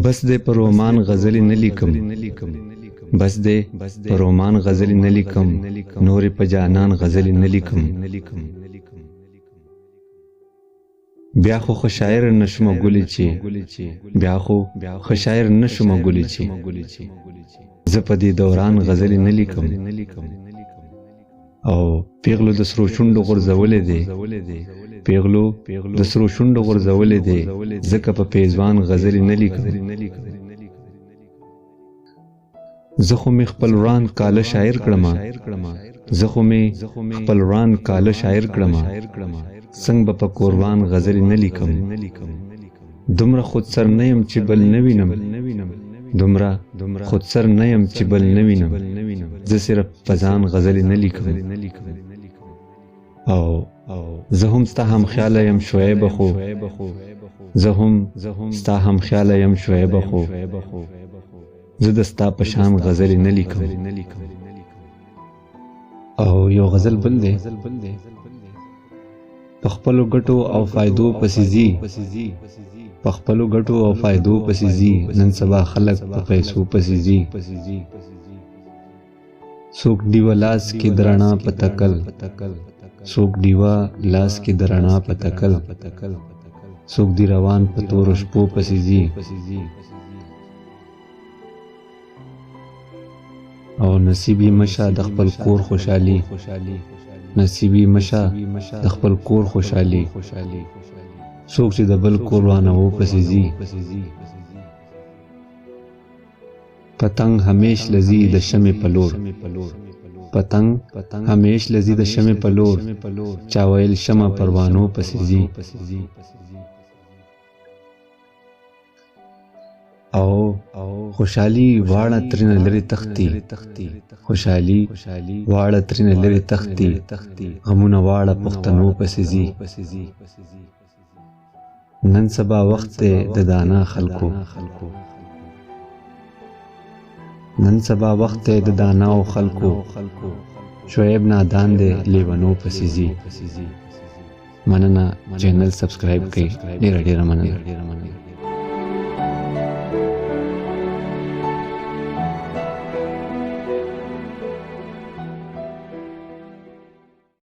بس دې پر رومان غزلې نه لیکم، بس دې پر رومان غزلې نه لیکم، نورې په جانان غزلې نه لیکم. بیا خو ښه شاعر نشم ګلې چې، بیا خو ښه شاعر نشم ګلې چې، زه په دې دوران غزلې نه لیکم. او پیغلو د سرو شونډو غورځولې دی، پیغلو د سرو شونډو غورځولې دی، ځکه په پیزوان غزلې نه لیکم. زه خو مې خپل وران کاله شاعر کړم، زه خو مې خپل وران کاله شاعر کړم، څنګه به په قربان غزلې نه لیکم. دومره خود سر نه یم چې بل نه وینم، دومره خود سر نه یم چې بل نه وینم، زه صرف په ځان غزلې نه لیکم. او زه هم ستا هم خیاله یم شعیبه خو، زه هم ستا هم خیاله یم شعیبه خو، زه د ستا په شان غزلې نه لیکم. او یو غزل بل دی، په خپلو ګټو او فایدو پسې ځي، په خپلو ګټو او فایدو پسې ځي، نن سبا خلک په پیسو پسې ځي. څوک ډیوه لاس کې درنا په تکل، څوک ډیوه لاس کې درنا په تکل، څوک دی روان په تورو شپو پسې ځي. او نصیبی مشه د خپل کور خوشحالي، نصیبی مشه د خپل کور خوشحالي، څوک چې د بل کور وانهو پسې ځي. پتنګ همیش لذي د شمع په لور، پتنګ همیش لذي د شمع په لور، چا ویل شمع پروانو پسې ځي. او خوشحالي واړه ترنه لري تختی، خوشحالي واړه ترنه لري تختی، غمونه واړه پښتنو پسې ځي. نن سبا وخت د دانا خلکو، نن سبا وخت د دانا او خلکو، شعیب نادان دی لیونو پسې ځي. مننه، چینل سبسکرایب کړئ، ډیره ډیره مننه.